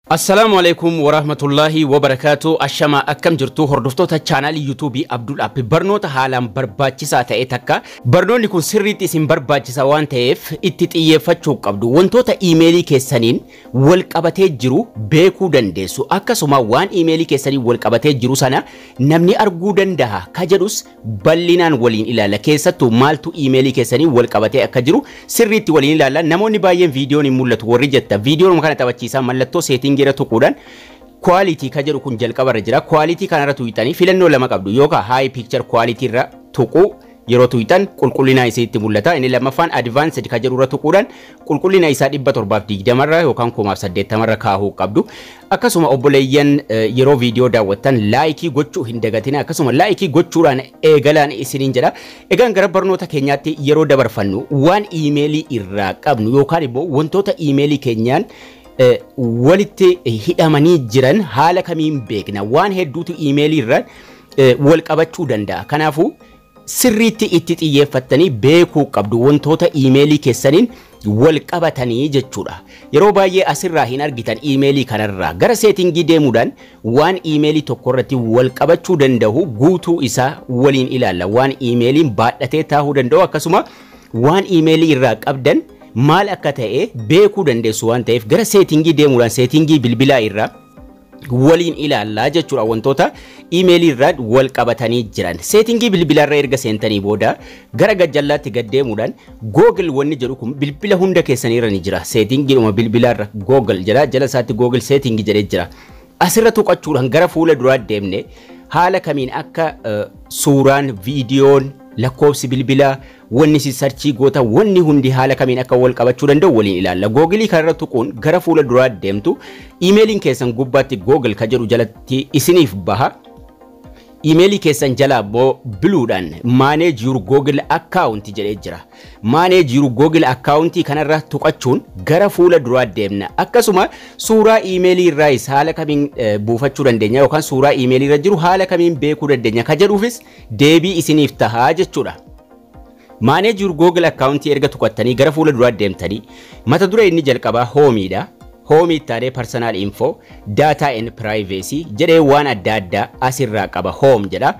Assalamualaikum warahmatullahi wabarakatuh. Ashama akkam jirtu hordoftoota chaanalii YouTube Abdul App barnoota haalaan barbaachisaa ta'e takka barnoonni kun sirriitti isin barbaachisa waan ta'eef itti xiyyeeffachuu qabdu. Wantoota emailii keessaniin wal qabatee jiru beekuu dandeessu. Akkasuma waan emailii keessaniin wal qabatee jiru sana namni arguu danda'a ka jedhus bal'inaan waliin ilaalla. Keessattuu maaltu emailii keessaniin wal qabatee akka jiru sirriitti waliin ilaalla. Namoonni baay'een viidiyoon hin mul'atu warri jetta viidiyoon kana taphachiisaa mallattoo setting gira tuquudhaan quality ka jedhu kun jalqabarra jira. Quality kanarra tuqxanii filannoo lama qabdu yookaan high picture quality irra tuquu yeroo tuqxan qulqullina isaa itti mul'ata. Inni lammaffaan advanced ka jedhu irra tuquudhaan qulqullina isaa 720 irra yookaan 1080 irra kaahuu qabdu. Akkasuma obboleeyyan yeroo viidiyoo daawwattan like gochuu hin dagatina. Akkasuma like gochuudhaan eegalaan isiniin jedha. Egaan gara barnoota keenyaatti yeroo dabarfannu waan emailii irraa qabnu yookaan immoo wantoota emailii keenyaan walitti hidhamanii jiran haala kamiin beekna waan hedduutu emailii irra wal qabachuu danda'a. Kanaafuu sirriitti itti xiyyeeffattanii beekuu qabdu wantoota emailii keessaniin wal qabatanii jechuudha. Yeroo baay'ee asirraa hin argitan emailii kanarraa gara settingii deemuudhaan waan emailii tokko irratti wal qabachuu danda'u guutuu isaa waliin ilaalla. Waan emailiin baadhatee taa'uu danda'u akkasuma waan emailii irraa qabdan maal akka ta'e beekuu dandeessu waan ta'eef gara settingii deemuudhaan settingii bilbilaa irraa waliin ilaallaa jechuudha. Wantoota emailii irraa wal qabatanii jiran settingii bilbilaa irraa erga seentanii booda gara gajjallaatti gad deemuudhaan Google wanni jedhu kun bilbila hunda keessanii irra ni jira. Settingiidhuma bilbilaa irra Google jala isaatti Google setting jedhee jira. Asirra tuqachuudhaan gara fuula duraa deemne haala kamiin akka suuraan viidiyoon lakkoofsi bilbilaa wanni si sarchii goota wanni hundi haala kamiin akka wal qabachuu danda'u waliin ilaalla. Google kanarra tuquun gara fuula duraa deemtu emailiin keessan gubbaatti Google ka jedhu jalatti isiniif baha. Emailii keessan jalaa biluudhaan manage your Google account jedhee jira. Manage your Google account kanarra tuqachuun gara fuula duraa deemna. Akkasuma suuraa emailii irraas haala kamiin buufachuu dandeenya yookaan suuraa emailii irra jiru haala kamiin beekuu dandeenya ka jedhuufis deebii isiniif tahaa jechuudha. Manage your Google account erga tuqattanii gara fuula duraa deemtanii mata duree inni jalqabaa homiidha. Home ittaanee personal info data and privacy jedhee waan adda addaa asirraa qaba. Home jedha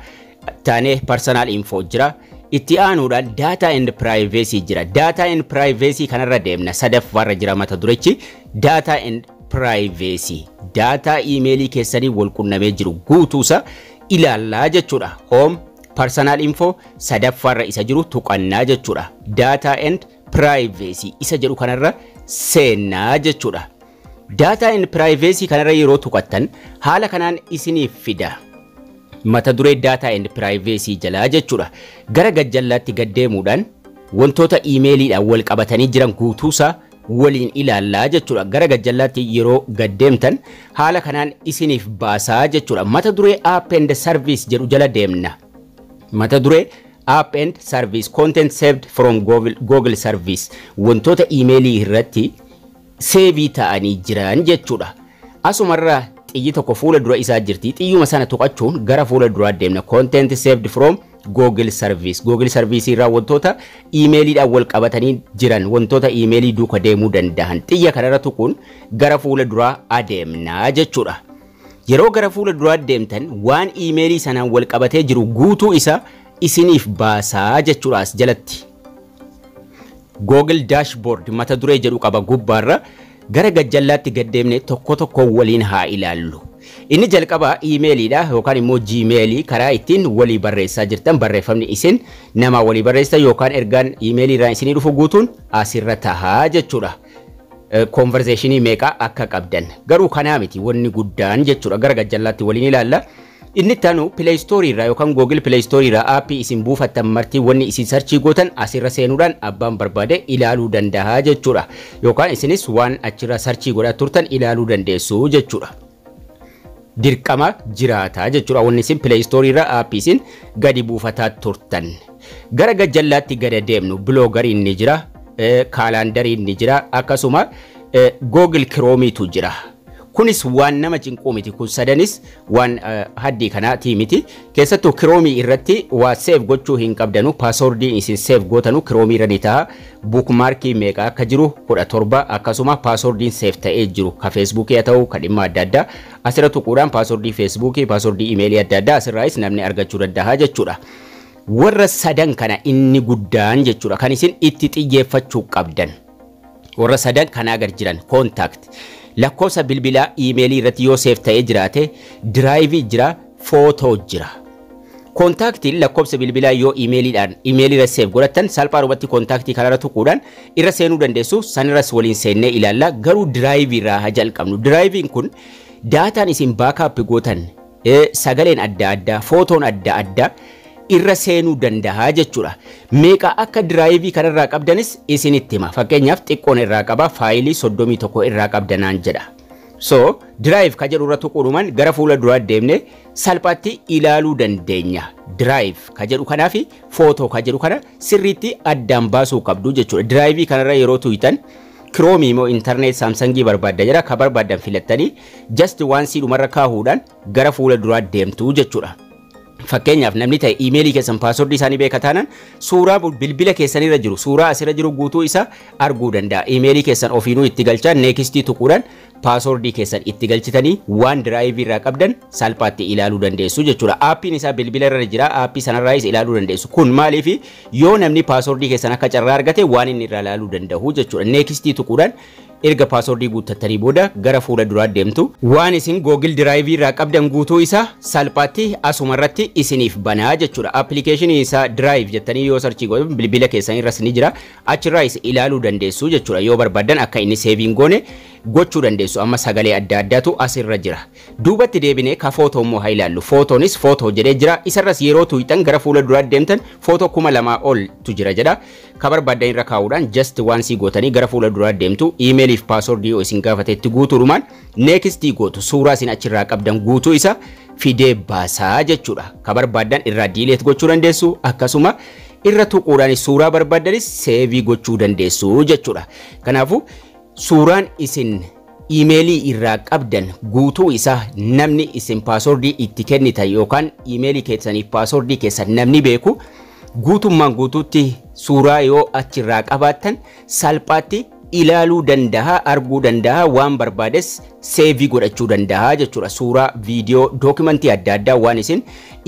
taanee personal info jira itti aanuudhaan data and privacy jira. Data and privacy kanarra deemna. Sadaffaarra jira mata durechi data and privacy data emailii keessanii wal qunnamee jiru guutuusa ilaallaa jechuudha. Home personal info sadaffaarra isa jiru tuqannaa jechuudha. Data and privacy isa jedhu kanarra seennaa jechuudha. Data and privacy kanarra yeroo tuqattan haala kanaan isiniif fida. Mata duree data and privacy jalaa jechuudha. Gara gajjallaatti gad deemuudhaan wantoota emailiidhaan wal qabatanii jiran guutuusaa waliin ilaallaa jechuudha. Gara gajjallaatti yeroo gad deemtan haala kanaan isiniif baasaa jechuudha. Mata duree app and service jedhu jala deemna. Mata duree app and service content saved from Google service wantoota emailii irratti seevii ta'anii jiran jechuudha. Asumarraa xiyyi tokko fuula dura isaa jirti. Xiyyuma sana tuqachuun gara fuula duraa deemna. Content saved from Google service. Google service irraa wantoota emailiidhaan wal qabatanii jiran wantoota emailii duuka deemuu danda'an xiyya kanarra tuquun gara fuula duraa adeemna jechuudha. Yeroo gara fuula duraa deemtan waan emailii sanaan wal qabatee jiru guutuu isaa isiniif baasaa jechuudha. As jalatti Google dashboard mata duree jedhu qaba gubbaarra gara gajjallaatti gad deemne tokko tokko waliin haa ilaallu. Inni jalqaba emailiidha yookaan immoo Gmail karaa ittiin walii barreessaa jirtan barreeffamni isin nama walii barreessan yookaan ergaan emailii irraa isinii dhufu guutuun asirra tahaa jechuudha. Conversationii meeqa akka qabdan garuu kanaa miti wanni guddaan jechuudha. Gara gajjallaatti waliin ilaalla. Inni taanu Play Store irraa yookaan Google Play Store irraa aappii isin buufattan martii wanni isin sarchii gootan asirra seenuudhaan abbaan barbaade ilaaluu danda'a jechuudha. Yookaan isinis waan achirra sarchii godhaa turtan ilaaluu dandeessu jechuudha. Dirqama jiraata jechuudha wanni isin Play Store irraa aappii isin gadi buufataa turtan. Gara gajjallaatti gada deemnu Blogger ni jira, Calendar ni jira, akkasuma Google Chrome tu jira. kunis waan nama cinquu miti kun sadanis waan haddii kanaatii miti keessattuu kiroomii irratti waa save gochuu hin qabdanu passwordii isin save gootanu kiroomii irra ni ta'a bookmarkii meeqa akka jiru 17 akkasuma passwordiin save ta'ee jiru ka Facebook yaa ta'u ka dhimma adda addaa asirra tuquudhaan passwordii Facebook passwordii emailii adda addaa asirraayis namni argachuu danda'a jechuudha. Warra sadan kana inni guddaan jechuudha kan isin itti xiyyeeffachuu qabdan. Warra sadan kana agar jiran contact lakkoofsa bilbilaa emailii irratti yoo save ta'ee jiraate drive jira photo jira. Contactiin lakkoofsa bilbilaa yoo emailiidhaan emailii irra save godhatan salphaadhumatti contactii kanarra tuquudhaan irra seenuu dandeessu sanirras waliin seennee ilaalla garuu drive irraa haa jalqabnu. Drivein kun daataan isin backup gootan sagaleen adda addaa photoon adda addaa irra seenuu danda'a jechuudha. Meeqa akka drive kanarraa qabdanis isinitti hima. Fakkeenyaaf xiqqoon irraa qaba faayilii 31 irraa qabdanaan jedha. So drive ka jedhu irra tuquudhumaan gara fuula duraa deemne salphaatti ilaaluu dandeenya. Drive ka jedhu kanaa fi photo ka jedhu kana sirriitti addaan baasuu qabdu jechuudha. Drive kanarra yeroo tuuyitan Chrome moo internet Samsung barbaadda jedha ka barbaadan filattanii just waan siidhumarra kaahuudhaan gara fuula duraa deemtu jechuudha. Fakkeenyaaf namni ta'e emailii keessan password isaanii beeka taanaan suuraa bilbila keessanirra jiru suuraa asirra jiru guutuu isaa arguu danda'a. Emailii keessan ofiinuu itti galchaa next tuquudhaan password keessan itti galchitanii waan drive irraa qabdan salphaatti ilaaluu dandeessu jechuudha. Aappiin isaa bilbila irra jira aappii sanarraayis ilaaluu dandeessu. Kun maaliif yoo namni password keessan akka carraa argate waan inni irraa ilaaluu danda'u jechuudha. Next tuquudhaan erga passwordii guuttattanii booda gara fuula duraa deemtu waan isin Google Drive irraa qabdan guutuu isaa salphaatti asumarratti isiniif banaa jechuudha. Application isaa Drive jettanii yoo search godhan bilbila keessan irras ni jira achirraayis ilaaluu dandeessu jechuudha. Yoo barbaadan akka inni saving goone gochuu dandeessu amma sagalee adda addaatu asirra jira. Duubatti deebinee ka photo immoo haa ilaallu. Photoonis photo jedhee jira isarras yeroo tuuyitan gara fuula duraa deemtan photo 2000 ol tu jira jedha. Ka barbaadan irra kaa'uudhaan just waan sii gootanii gara fuula duraa deemtu email if password yoo isin gaafatetti guutuudhumaan next gootu suuraa isin achirraa qabdan guutuu isa fidee baasaa jechuudha. Ka barbaadan irraa delete gochuu dandeessu akkasuma irra tuquudhaan suuraa barbaadanis save gochuu dandeessu jechuudha. Kanaafuu suuraan isin emailii irraa qabdan guutuu isaa namni isin passwordii itti kennitan yookaan emailii keessaniif passwordii keessan namni beeku guutummaan guutuutti suuraa yoo achirraa qabaattan salphaatti ilaaluu danda'a arguu danda'a waan barbaades save godhachuu danda'a jechuudha. Suuraa viidiyoo dookimentii adda addaa waan isin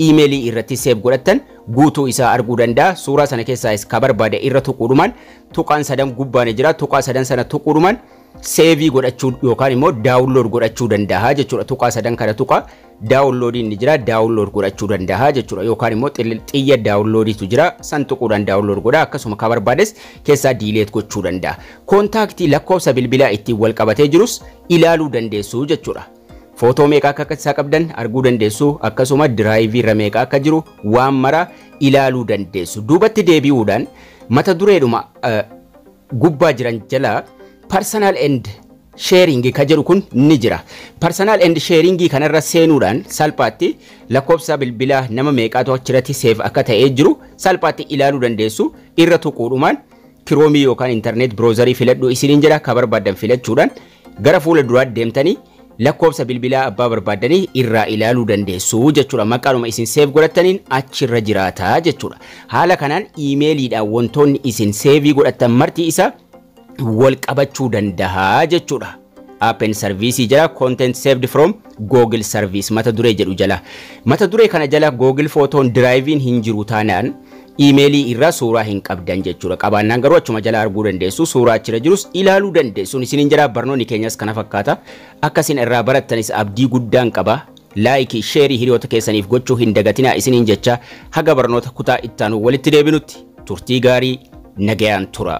emailii irratti save godhattan guutuu isaa arguu danda'a. Suuraa sana keessaas ka barbaade irra tuquudhumaan tuqaan sadan gubbaan jira tuqaa sadan sana tuquudhumaan save godhachuu yookaan immoo download godhachuu danda'a jechuudha. Tuqaa sadan kana tuqaa downloadiin ni jira download godhachuu danda'a jechuudha. Yookaan immoo xiyya downloadiitu jira san tuquudhaan download godha akkasuma ka barbaades keessaa delete gochuu danda'a. Kontaaktii lakkoofsa bilbilaa ittiin wal qabatee jirus ilaaluu dandeessu jechuudha. Footoo meeqa akka isaa qabdan arguu dandeessu akkasuma drive irra meeqa akka jiru waan mara ilaaluu dandeessu. Duubatti deebi'uudhaan mata dureedhuma gubbaa jiran jala personal and sharing ka jedhu kun ni jira. Personal and sharing kanarra seenuudhaan salphaatti lakkoofsa bilbilaa nama meeqaatu achirratti save akka ta'ee jiru salphaatti ilaaluu dandeessu. Irra tuquudhumaan Chrome yookaan internet browserii filadhu isiniin jedha ka barbaadan filachuudhaan gara fuula duraa deemtanii lakkoofsa bilbilaa abbaa barbaadanii irraa ilaaluu dandeessu jechuudha. Maqaanuma isin save godhataniin achirra jiraata jechuudha. Haala kanaan emailiidhaan wantoonni isin save godhatan marti isa wal qabachuu danda'a jechuudha. App and service jala content saved from Google service mata duree jedhu jala. Mata duree kana jala Google photoon drivein hin jiru taanaan emailii irra suuraa hin qabdan jechuudha. Qabaannaan garuu achuma jala arguu dandeessu suuraa achirra jirus ilaaluu dandeessu. Isiniin jala barnoonni keenyas kana fakkaata. Akkasin irraa barattanis abdii guddaan qaba. Like, share hiriyoota keessaniif gochuu hin dagatinaa isiniin jecha haga barnoota kutaa ittaanu walitti deebinutti turtii gaarii nagayaan tura.